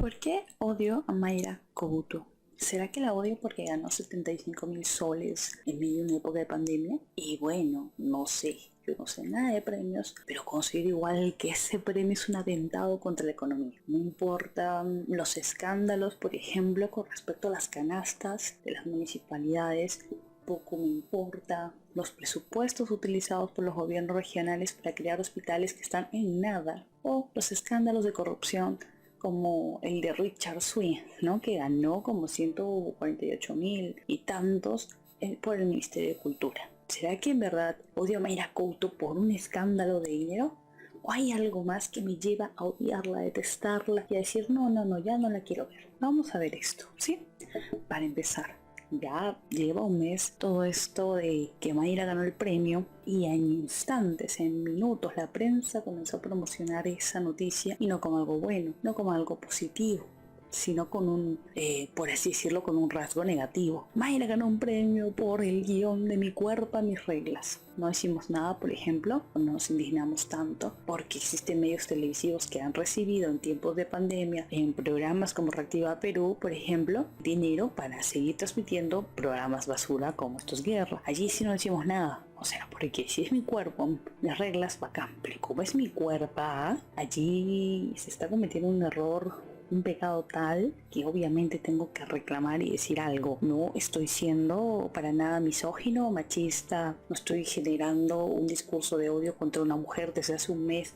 ¿Por qué odio a Mayra Couto? ¿Será que la odio porque ganó 75.000 soles en medio de una época de pandemia? Y bueno, no sé, yo no sé nada de premios, pero considero igual que ese premio es un atentado contra la economía. No importan los escándalos, por ejemplo, con respecto a las canastas de las municipalidades, poco me importa los presupuestos utilizados por los gobiernos regionales para crear hospitales que están en nada, o los escándalos de corrupción como el de Richard Swing, ¿no? Que ganó como 148.000 y tantos por el Ministerio de Cultura. ¿Será que en verdad odio a Mayra Couto por un escándalo de dinero? ¿O hay algo más que me lleva a odiarla, a detestarla y a decir no, ya no la quiero ver? Vamos a ver esto, ¿sí? Para empezar, ya lleva un mes todo esto de que Mayra ganó el premio y en instantes, en minutos, la prensa comenzó a promocionar esa noticia y no como algo bueno, no como algo positivo, sino con un, por así decirlo, con un rasgo negativo. Mayra ganó un premio por el guión de Mi cuerpo a mis reglas. No hicimos nada, por ejemplo, no nos indignamos tanto porque existen medios televisivos que han recibido en tiempos de pandemia, en programas como Reactiva Perú, por ejemplo, dinero para seguir transmitiendo programas basura como Esto es Guerra. Allí sí no hicimos nada. O sea, porque si es mi cuerpo, las reglas bacán, pero como es mi cuerpo, allí se está cometiendo un error, un pecado tal que obviamente tengo que reclamar y decir algo. No estoy siendo para nada misógino, machista, no estoy generando un discurso de odio contra una mujer desde hace un mes.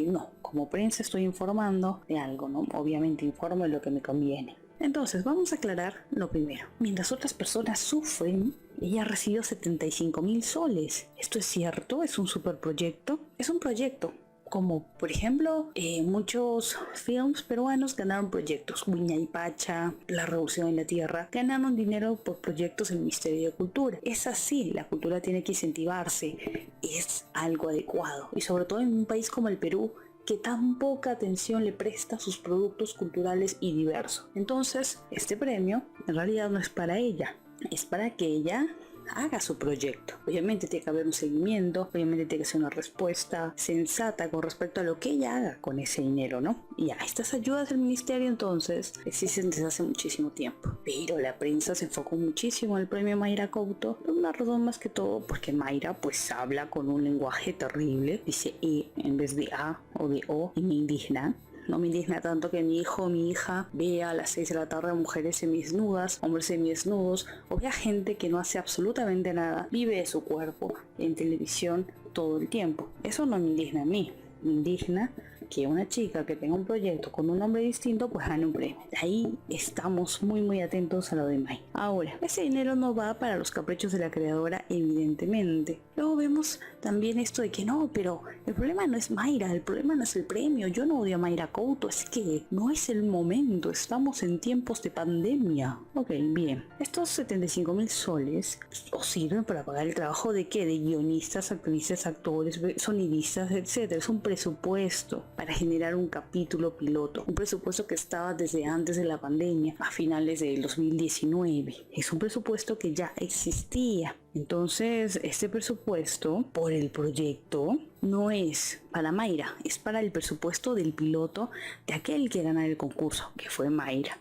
No, como prensa estoy informando de algo, ¿no? Obviamente informo de lo que me conviene. Entonces, vamos a aclarar lo primero. Mientras otras personas sufren, ella recibió 75.000 soles. ¿Esto es cierto? ¿Es un superproyecto? Es un proyecto. Como por ejemplo, muchos films peruanos ganaron proyectos. Huayna y Pacha, La Revolución en la Tierra, ganaron dinero por proyectos del Ministerio de Cultura. Es así, la cultura tiene que incentivarse, es algo adecuado. Y sobre todo en un país como el Perú, que tan poca atención le presta a sus productos culturales y diversos. Entonces, este premio en realidad no es para ella, es para que ella haga su proyecto. Obviamente tiene que haber un seguimiento, obviamente tiene que ser una respuesta sensata con respecto a lo que ella haga con ese dinero, ¿no? Y ya, estas ayudas del ministerio entonces existen desde hace muchísimo tiempo, pero la prensa se enfocó muchísimo en el premio Mayra Couto por una razón más que todo porque Mayra pues habla con un lenguaje terrible, dice E en vez de A o de O y me indigna. No me indigna tanto que mi hijo o mi hija vea a las 6 de la tarde mujeres semidesnudas, hombres semidesnudos, o vea gente que no hace absolutamente nada, vive de su cuerpo en televisión todo el tiempo. Eso no me indigna a mí, me indigna que una chica que tenga un proyecto con un nombre distinto pues gane un premio. Ahí estamos muy atentos a lo de May. Ahora, ese dinero no va para los caprichos de la creadora, evidentemente. Luego vemos también esto de que no, pero el problema no es Mayra, el problema no es el premio. Yo no odio a Mayra Couto, es que no es el momento, estamos en tiempos de pandemia. Ok, bien. Estos 75.000 soles os sirven para pagar el trabajo de ¿qué? De guionistas, actrices, actores, sonidistas, etcétera. Es un presupuesto para generar un capítulo piloto, un presupuesto que estaba desde antes de la pandemia, a finales del 2019. Es un presupuesto que ya existía. Entonces, este presupuesto por el proyecto no es para Mayra, es para el presupuesto del piloto de aquel que gana el concurso, que fue Mayra.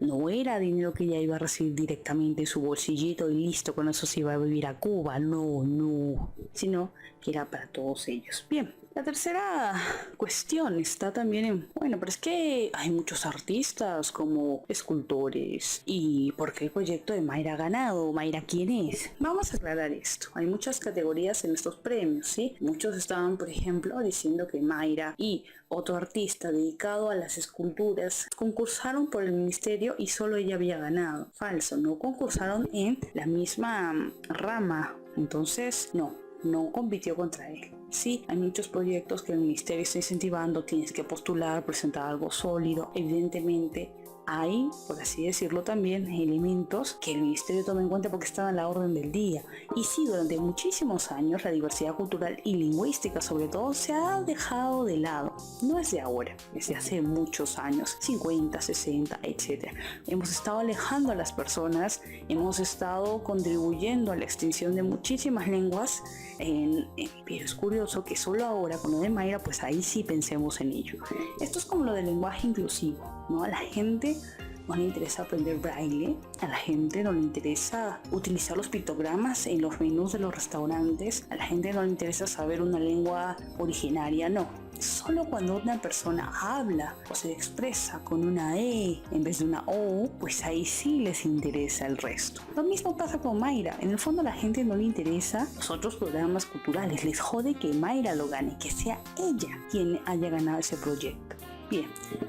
No era dinero que ella iba a recibir directamente en su bolsillito y listo, con eso se iba a vivir a Cuba, no, sino que era para todos ellos. Bien, la tercera cuestión está también en, bueno, pero es que hay muchos artistas como escultores, ¿y por qué el proyecto de Mayra ha ganado? ¿Mayra quién es? Vamos a aclarar esto. Hay muchas categorías en estos premios, ¿sí? Muchos estaban, por ejemplo, diciendo que Mayra y otro artista dedicado a las esculturas concursaron por el ministerio y solo ella había ganado. Falso, no concursaron en la misma rama, entonces no compitió contra él. Sí, hay muchos proyectos que el ministerio está incentivando, tienes que postular, presentar algo sólido. Evidentemente hay, por así decirlo también, elementos que el ministerio toma en cuenta porque están a la orden del día. Y sí, durante muchísimos años la diversidad cultural y lingüística sobre todo se ha dejado de lado. No es de ahora, es de hace muchos años, 50, 60, etc. Hemos estado alejando a las personas, hemos estado contribuyendo a la extinción de muchísimas lenguas, pero es curioso que solo ahora con lo de Mayra, pues ahí sí pensemos en ello. Esto es como lo del lenguaje inclusivo. ¿no? A la gente no le interesa aprender braille, a la gente no le interesa utilizar los pictogramas en los menús de los restaurantes, a la gente no le interesa saber una lengua originaria, no. Solo cuando una persona habla o se expresa con una E en vez de una O, pues ahí sí les interesa el resto. Lo mismo pasa con Mayra. En el fondo a la gente no le interesa los otros programas culturales. Les jode que Mayra lo gane, que sea ella quien haya ganado ese proyecto. Bien,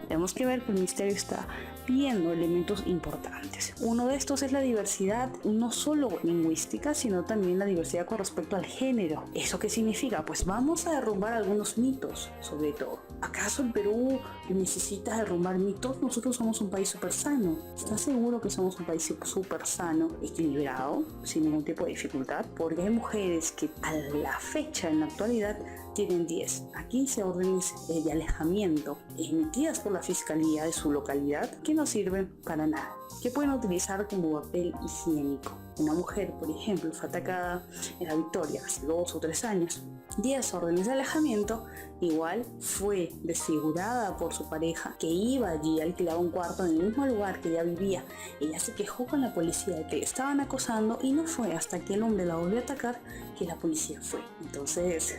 tenemos que ver que el ministerio está viendo elementos importantes. Uno de estos es la diversidad, no solo lingüística, sino también la diversidad con respecto al género. ¿Eso qué significa? Pues vamos a derrumbar algunos mitos, sobre todo. ¿Acaso el Perú necesita derrumbar mitos? Nosotros somos un país súper sano. ¿Estás seguro que somos un país súper sano, equilibrado, sin ningún tipo de dificultad? Porque hay mujeres que a la fecha, en la actualidad, tienen 10 a 15 órdenes de alejamiento emitidas por la fiscalía de su localidad que no sirven para nada, que pueden utilizar como papel higiénico. Una mujer, por ejemplo, fue atacada en La Victoria hace 2 o 3 años. 10 órdenes de alejamiento, igual fue desfigurada por su pareja que iba allí, alquilaba un cuarto en el mismo lugar que ella vivía. Ella se quejó con la policía de que le estaban acosando y no fue hasta que el hombre la volvió a atacar que la policía fue. Entonces,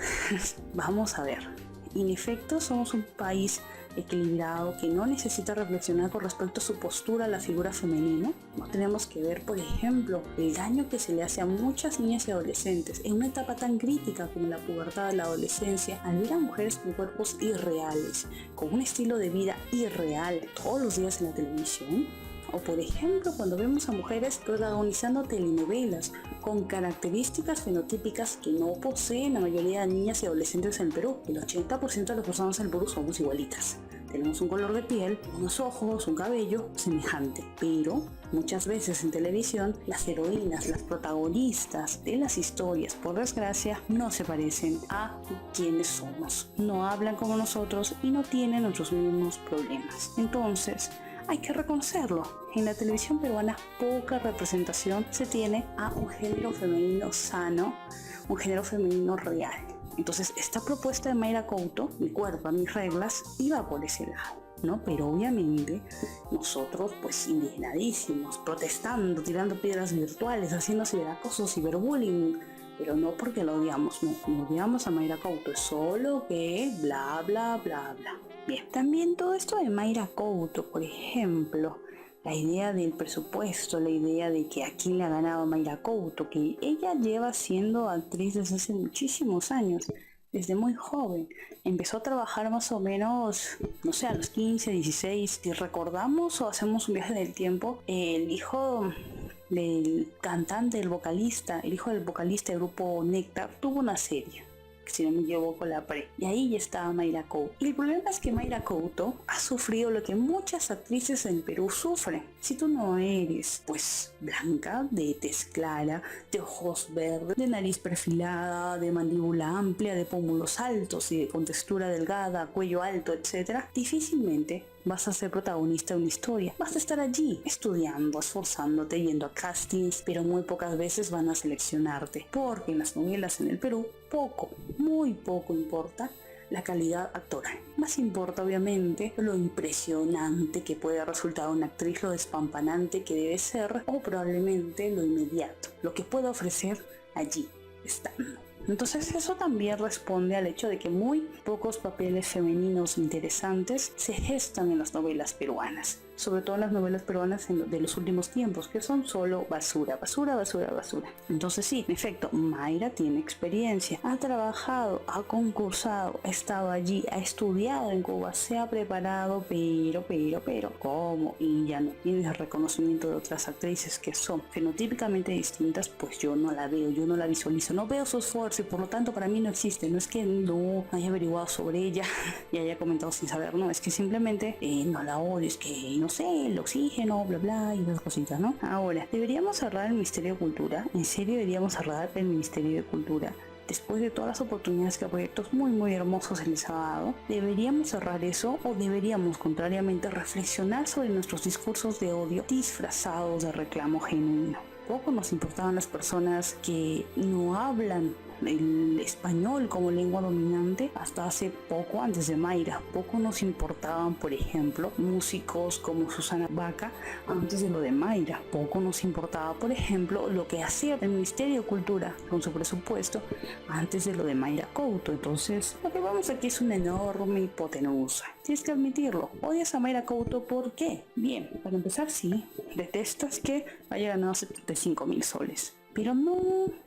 vamos a ver. En efecto, somos un país equilibrado que no necesita reflexionar con respecto a su postura a la figura femenina. No tenemos que ver, por ejemplo, el daño que se le hace a muchas niñas y adolescentes en una etapa tan crítica como la pubertad de la adolescencia, al ver a mujeres con cuerpos irreales, con un estilo de vida irreal todos los días en la televisión. O por ejemplo, cuando vemos a mujeres protagonizando telenovelas con características fenotípicas que no poseen la mayoría de niñas y adolescentes en el Perú. El 80% de las personas en el Perú somos igualitas. Tenemos un color de piel, unos ojos, un cabello semejante. Pero muchas veces en televisión, las heroínas, las protagonistas de las historias, por desgracia, no se parecen a quienes somos. No hablan como nosotros y no tienen nuestros mismos problemas. Entonces, hay que reconocerlo. En la televisión peruana poca representación se tiene a un género femenino sano, un género femenino real. Entonces esta propuesta de Mayra Couto, mi cuerpo, mis reglas, iba por ese lado, ¿no? Pero obviamente nosotros pues indignadísimos, protestando, tirando piedras virtuales, haciendo ciberacoso, ciberbullying, pero no porque lo odiamos, no odiamos a Mayra Couto, es solo que bla bla bla bla. Bien, también todo esto de Mayra Couto, por ejemplo, la idea del presupuesto, la idea de que a quién le ha ganado Mayra Couto, que ella lleva siendo actriz desde hace muchísimos años, desde muy joven. Empezó a trabajar más o menos, no sé, a los 15, 16. Si recordamos o hacemos un viaje en el tiempo, el hijo del cantante, el vocalista, el hijo del vocalista del grupo Néctar, tuvo una serie, si no me equivoco, La Pre, y ahí ya estaba Mayra Couto. Y el problema es que Mayra Couto ha sufrido lo que muchas actrices en Perú sufren. Si tú no eres pues blanca, de tez clara, de ojos verdes, de nariz perfilada, de mandíbula amplia, de pómulos altos y de con textura delgada, cuello alto, etc., difícilmente vas a ser protagonista de una historia. Vas a estar allí estudiando, esforzándote, yendo a castings, pero muy pocas veces van a seleccionarte, porque en las novelas en el Perú muy poco importa la calidad actoral. Más importa obviamente lo impresionante que puede resultar una actriz, lo despampanante que debe ser, o probablemente lo inmediato, lo que pueda ofrecer allí estando. Entonces eso también responde al hecho de que muy pocos papeles femeninos interesantes se gestan en las novelas peruanas, sobre todo en las novelas peruanas de los últimos tiempos, que son solo basura. Entonces sí, en efecto, Mayra tiene experiencia, ha trabajado, ha concursado, ha estado allí, ha estudiado en Cuba, se ha preparado, pero, ¿cómo? Y ya no tiene el reconocimiento de otras actrices que son fenotípicamente distintas, pues yo no la veo, yo no la visualizo, no veo su esfuerzo y por lo tanto para mí no existe. No es que no haya averiguado sobre ella y haya comentado sin saber, no, es que simplemente no la odio, es que no sé, el oxígeno, bla bla y esas cositas, ¿no? Ahora, ¿deberíamos cerrar el Ministerio de Cultura? ¿En serio deberíamos cerrar el Ministerio de Cultura? Después de todas las oportunidades que proyectos muy hermosos se les ha dado, ¿deberíamos cerrar eso o deberíamos contrariamente reflexionar sobre nuestros discursos de odio disfrazados de reclamo genuino? Poco nos importaban las personas que no hablan el español como lengua dominante hasta hace poco antes de Mayra. Poco nos importaban, por ejemplo, músicos como Susana Baca antes de lo de Mayra. Poco nos importaba, por ejemplo, lo que hacía el Ministerio de Cultura con su presupuesto antes de lo de Mayra Couto. Entonces, lo que vemos aquí es una enorme hipotenusa. Tienes que admitirlo. ¿Odias a Mayra Couto? ¿Por qué? Bien, para empezar, sí. Detestas que haya ganado 75.000 soles. Pero no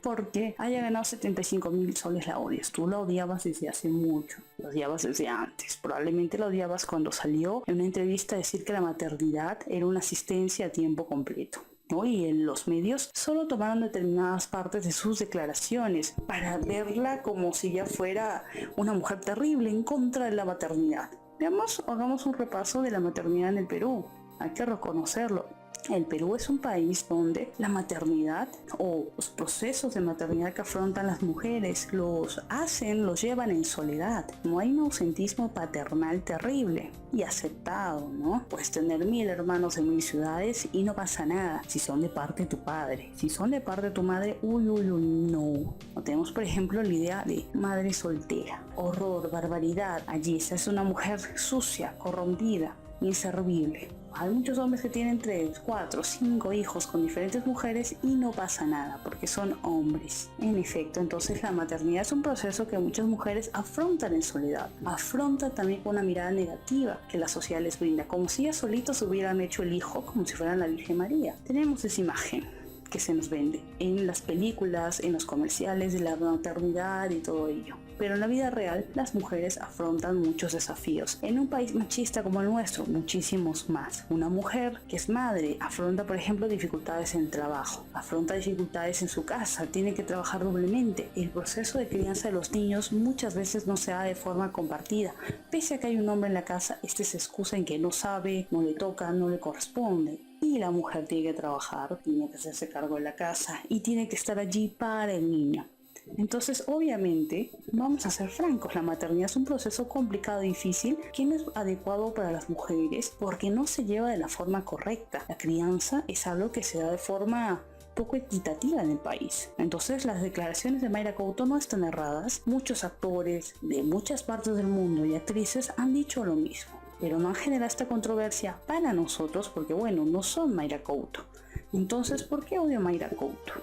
porque haya ganado 75.000 soles la odias. Tú la odiabas desde hace mucho. La odiabas desde antes. Probablemente la odiabas cuando salió en una entrevista a decir que la maternidad era una asistencia a tiempo completo, ¿no? Y en los medios solo tomaron determinadas partes de sus declaraciones para verla como si ya fuera una mujer terrible en contra de la maternidad. Veamos, hagamos un repaso de la maternidad en el Perú. Hay que reconocerlo. El Perú es un país donde la maternidad o los procesos de maternidad que afrontan las mujeres los llevan en soledad. No hay un ausentismo paternal terrible y aceptado, ¿no? Puedes tener 1000 hermanos en 1000 ciudades y no pasa nada si son de parte de tu padre. Si son de parte de tu madre, no. No tenemos, por ejemplo, la idea de madre soltera. Horror, barbaridad. Allí esa es una mujer sucia, corrompida, inservible. Hay muchos hombres que tienen 3, 4, 5 hijos con diferentes mujeres y no pasa nada porque son hombres. En efecto, entonces la maternidad es un proceso que muchas mujeres afrontan en soledad. Afrontan también con una mirada negativa que la sociedad les brinda, como si ellas solitos hubieran hecho el hijo como si fueran la Virgen María. Tenemos esa imagen que se nos vende en las películas, en los comerciales de la maternidad y todo ello. Pero en la vida real, las mujeres afrontan muchos desafíos. En un país machista como el nuestro, muchísimos más. Una mujer que es madre afronta, por ejemplo, dificultades en el trabajo, afronta dificultades en su casa, tiene que trabajar doblemente. El proceso de crianza de los niños muchas veces no se da de forma compartida. Pese a que hay un hombre en la casa, este se excusa en que no sabe, no le toca, no le corresponde. Y la mujer tiene que trabajar, tiene que hacerse cargo de la casa y tiene que estar allí para el niño. Entonces, obviamente, vamos a ser francos, la maternidad es un proceso complicado y difícil que no es adecuado para las mujeres porque no se lleva de la forma correcta. La crianza es algo que se da de forma poco equitativa en el país. Entonces las declaraciones de Mayra Couto no están erradas. Muchos actores de muchas partes del mundo y actrices han dicho lo mismo, pero no han generado esta controversia para nosotros porque, bueno, no son Mayra Couto. Entonces, ¿por qué odio a Mayra Couto?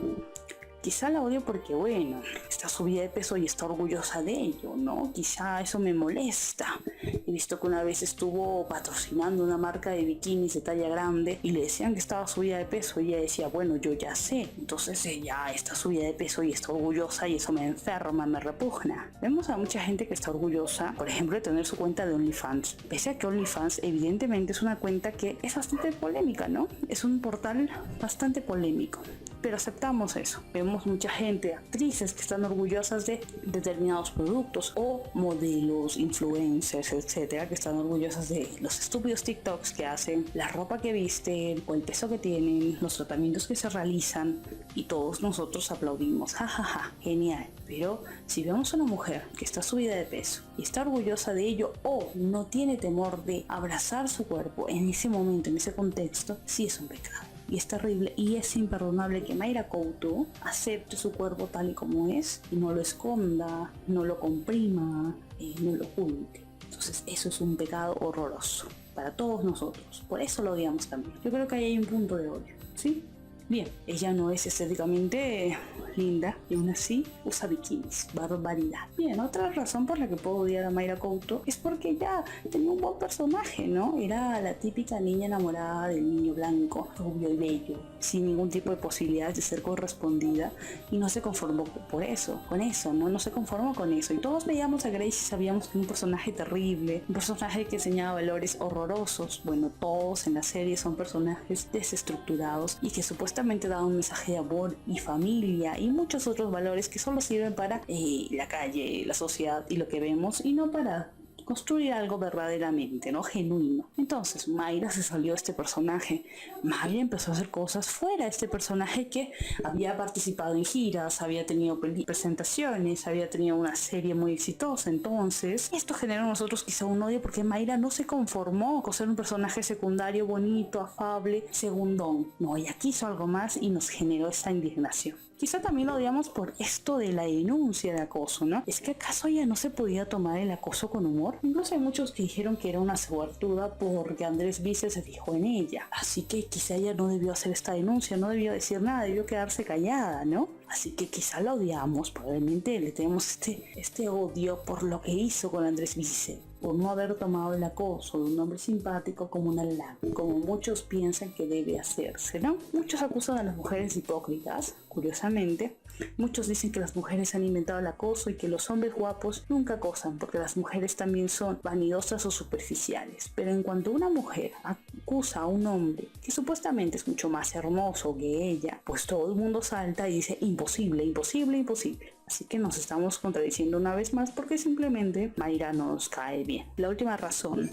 Quizá la odio porque, bueno, está subida de peso y está orgullosa de ello, ¿no? Quizá eso me molesta. He visto que una vez estuvo patrocinando una marca de bikinis de talla grande y le decían que estaba subida de peso y ella decía, bueno, yo ya sé. Entonces ella está subida de peso y está orgullosa y eso me enferma, me repugna. Vemos a mucha gente que está orgullosa, por ejemplo, de tener su cuenta de OnlyFans. Pese a que OnlyFans evidentemente es una cuenta que es bastante polémica, ¿no? Es un portal bastante polémico. Pero aceptamos eso. Vemos mucha gente, actrices que están orgullosas de determinados productos o modelos, influencers, etcétera, que están orgullosas de los estúpidos TikToks que hacen, la ropa que visten o el peso que tienen, los tratamientos que se realizan y todos nosotros aplaudimos. Jajaja, genial. Pero si vemos a una mujer que está subida de peso y está orgullosa de ello o no tiene temor de abrazar su cuerpo en ese momento, en ese contexto, sí es un pecado. Y es terrible y es imperdonable que Mayra Couto acepte su cuerpo tal y como es y no lo esconda, no lo comprima, no lo oculte. Entonces eso es un pecado horroroso para todos nosotros. Por eso lo odiamos también. Yo creo que ahí hay un punto de odio, ¿sí? Bien, ella no es estéticamente linda y aún así usa bikinis. Barbaridad. Bien, otra razón por la que puedo odiar a Mayra Couto es porque ella tenía un buen personaje, ¿no? Era la típica niña enamorada del niño blanco, rubio y bello, sin ningún tipo de posibilidades de ser correspondida y no se conformó con eso, ¿no? No se conformó con eso. Y todos veíamos a Grace y sabíamos que un personaje terrible, un personaje que enseñaba valores horrorosos. Bueno, todos en la serie son personajes desestructurados y que supuestamente da un mensaje de amor y familia y muchos otros valores que solo sirven para la calle, la sociedad y lo que vemos y no para construir algo verdaderamente, ¿no? Genuino. Entonces Mayra se salió de este personaje. Mayra empezó a hacer cosas fuera de este personaje que había participado en giras, había tenido presentaciones, había tenido una serie muy exitosa. Entonces esto generó en nosotros quizá un odio porque Mayra no se conformó con ser un personaje secundario, bonito, afable, segundón. No, ella quiso algo más y nos generó esta indignación. Quizá también la odiamos por esto de la denuncia de acoso, ¿no? ¿Es que acaso ella no se podía tomar el acoso con humor? Incluso hay muchos que dijeron que era una suertuda porque Andrés Bice se fijó en ella. Así que quizá ella no debió hacer esta denuncia, no debió decir nada, debió quedarse callada, ¿no? Así que quizá la odiamos, probablemente le tenemos este odio por lo que hizo con Andrés Bice, por no haber tomado el acoso de un hombre simpático como un halago, como muchos piensan que debe hacerse, ¿no? Muchos acusan a las mujeres de hipócritas, curiosamente. Muchos dicen que las mujeres han inventado el acoso y que los hombres guapos nunca acosan porque las mujeres también son vanidosas o superficiales. Pero en cuanto una mujer acusa a un hombre que supuestamente es mucho más hermoso que ella, pues todo el mundo salta y dice imposible, imposible, imposible. Así que nos estamos contradiciendo una vez más porque simplemente Mayra no nos cae bien. La última razón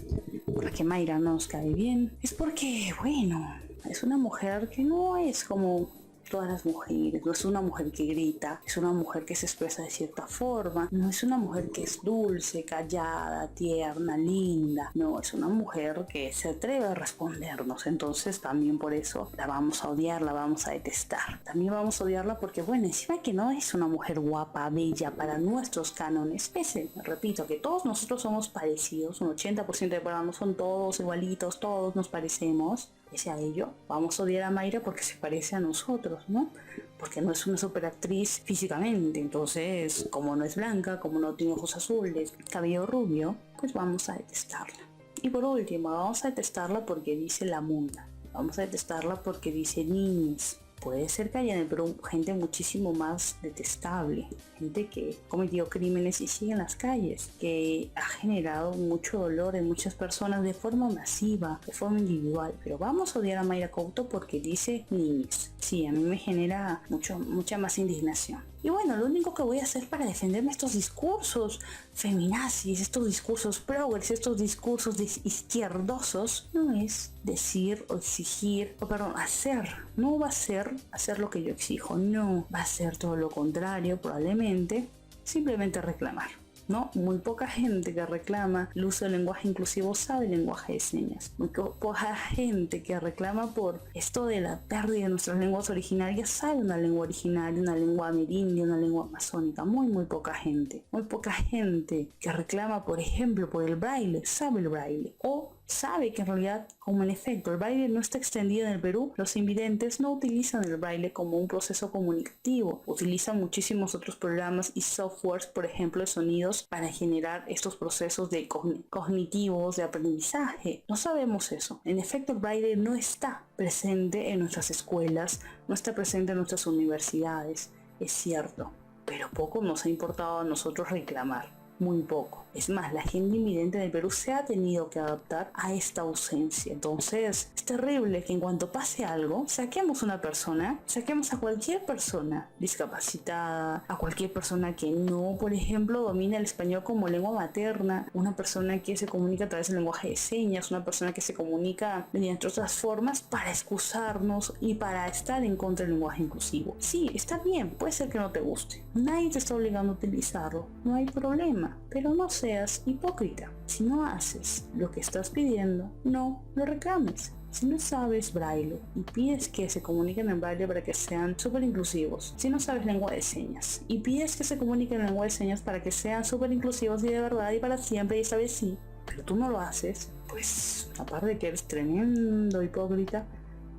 por la que Mayra no nos cae bien es porque, bueno, es una mujer que no es como todas las mujeres, no es una mujer que grita, es una mujer que se expresa de cierta forma, no es una mujer que es dulce, callada, tierna, linda, no, es una mujer que se atreve a respondernos, entonces también por eso la vamos a odiar, la vamos a detestar. También vamos a odiarla porque, bueno, encima que no es una mujer guapa, bella para nuestros cánones, pese, repito, que todos nosotros somos parecidos, un 80% de personas son todos igualitos, todos nos parecemos. Pese a ello, vamos a odiar a Mayra porque se parece a nosotros, ¿no? Porque no es una superactriz físicamente, entonces, como no es blanca, como no tiene ojos azules, cabello rubio, pues vamos a detestarla. Y por último, vamos a detestarla porque dice la munda. Vamos a detestarla porque dice niñas. Puede ser que haya en el Perú gente muchísimo más detestable, gente que ha cometido crímenes y sigue en las calles, que ha generado mucho dolor en muchas personas de forma masiva, de forma individual. Pero vamos a odiar a Mayra Couto porque dice niños. Sí, a mí me genera mucha más indignación. Y bueno, lo único que voy a hacer para defenderme estos discursos feminazis, estos discursos progres, estos discursos izquierdosos, no es decir o exigir, hacer. No va a ser hacer lo que yo exijo, no. Va a ser todo lo contrario, probablemente, simplemente reclamar. ¿No? Muy poca gente que reclama el uso del lenguaje inclusivo sabe el lenguaje de señas. Muy poca gente que reclama por esto de la pérdida de nuestras lenguas originarias sabe una lengua originaria, una lengua amerindia, una lengua amazónica. Muy poca gente. Muy poca gente que reclama, por ejemplo, por el braille, sabe el braille. O sabe que en realidad, como en efecto el braille no está extendido en el Perú, los invidentes no utilizan el braille como un proceso comunicativo, utilizan muchísimos otros programas y softwares, por ejemplo, de sonidos para generar estos procesos de cognitivos de aprendizaje. No sabemos eso. En efecto, el braille no está presente en nuestras escuelas, no está presente en nuestras universidades, es cierto, pero poco nos ha importado a nosotros reclamar. Muy poco. Es más, la gente invidente del Perú se ha tenido que adaptar a esta ausencia. Entonces, es terrible que en cuanto pase algo, saquemos una persona, saquemos a cualquier persona discapacitada, a cualquier persona que no, por ejemplo, domina el español como lengua materna, una persona que se comunica a través del lenguaje de señas, una persona que se comunica mediante otras formas para excusarnos y para estar en contra del lenguaje inclusivo. Sí, está bien, puede ser que no te guste. Nadie te está obligando a utilizarlo, no hay problema. Pero no seas hipócrita. Si no haces lo que estás pidiendo, no lo reclames. Si no sabes braille y pides que se comuniquen en braille para que sean súper inclusivos, si no sabes lengua de señas y pides que se comuniquen en lengua de señas para que sean súper inclusivos y de verdad y para siempre y esta vez sí, pero tú no lo haces, pues aparte de que eres tremendo hipócrita,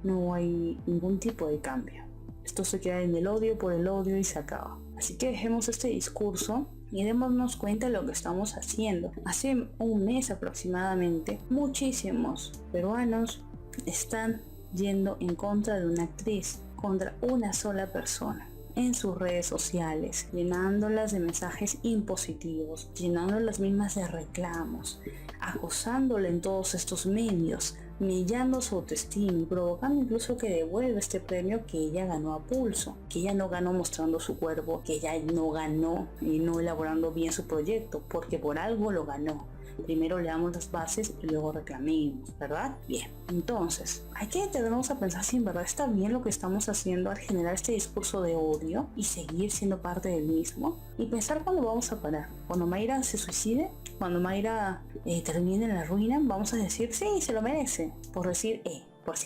no hay ningún tipo de cambio. Esto se queda en el odio por el odio y se acaba. Así que dejemos este discurso y démonos cuenta de lo que estamos haciendo. Hace un mes aproximadamente, muchísimos peruanos están yendo en contra de una actriz, contra una sola persona, en sus redes sociales, llenándolas de mensajes impositivos, llenándolas mismas de reclamos, acosándola en todos estos medios, humillando su autoestima y provocando incluso que devuelva este premio que ella ganó a pulso, que ella no ganó mostrando su cuerpo, que ella no ganó y no elaborando bien su proyecto, porque por algo lo ganó. Primero leamos las bases y luego reclamemos, ¿verdad? Bien, entonces hay que detenernos a pensar si en verdad está bien lo que estamos haciendo al generar este discurso de odio y seguir siendo parte del mismo, y pensar cuándo vamos a parar. Cuando Mayra se suicide, cuando Mayra termine en la ruina, vamos a decir sí, se lo merece, por decir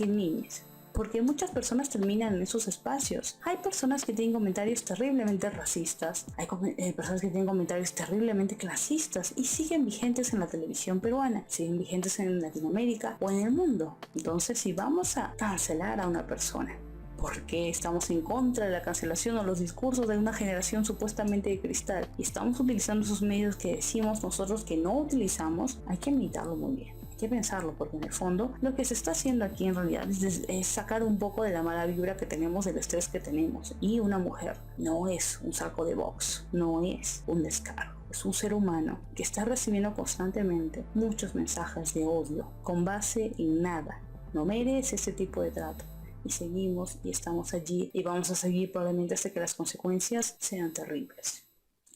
niñas. porque muchas personas terminan en esos espacios. Hay personas que tienen comentarios terriblemente racistas, hay personas que tienen comentarios terriblemente clasistas y siguen vigentes en la televisión peruana, siguen vigentes en Latinoamérica o en el mundo. Entonces, si vamos a cancelar a una persona porque estamos en contra de la cancelación o los discursos de una generación supuestamente de cristal y estamos utilizando esos medios que decimos nosotros que no utilizamos, hay que meditarlo muy bien. Hay que pensarlo, porque en el fondo lo que se está haciendo aquí en realidad es sacar un poco de la mala vibra que tenemos, del estrés que tenemos. Y una mujer no es un saco de box, no es un descargo. Es un ser humano que está recibiendo constantemente muchos mensajes de odio con base en nada. No merece ese tipo de trato. Y seguimos y estamos allí y vamos a seguir probablemente hasta que las consecuencias sean terribles.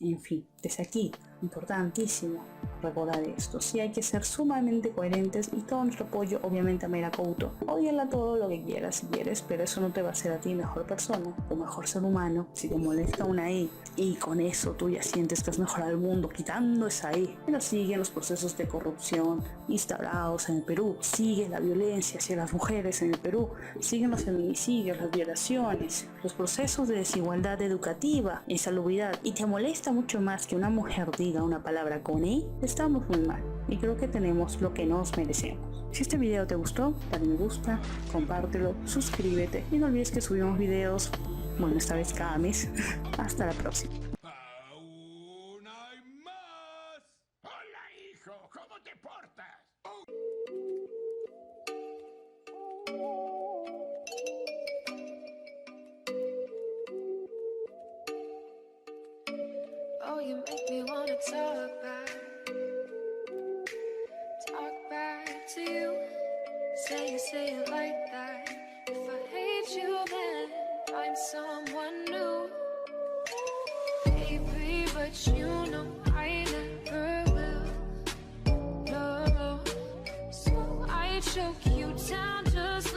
En fin, desde aquí, importantísimo recordar esto. Sí, hay que ser sumamente coherentes y todo nuestro apoyo obviamente a Mayra Couto. Ódiala todo lo que quieras si quieres, pero eso no te va a hacer a ti mejor persona o mejor ser humano. Si te molesta una E y con eso tú ya sientes que has mejorado el mundo quitando esa E, pero siguen los procesos de corrupción instaurados en el Perú, sigue la violencia hacia las mujeres en el Perú, siguen los feminicidios, las violaciones, los procesos de desigualdad educativa, insalubridad, y te molesta mucho más que una mujer diga una palabra con E, estamos muy mal y creo que tenemos lo que nos merecemos. Si este video te gustó, dale me gusta, compártelo, suscríbete y no olvides que subimos videos, bueno, esta vez cada mes. Hasta la próxima. ¡Aún hay más! ¡Hola, hijo! ¿Cómo te portas? Oh, you make me wanna talk back to you. Say it like that. If I hate you, then find someone new. Baby, but you know I never will. No, so I choke you down just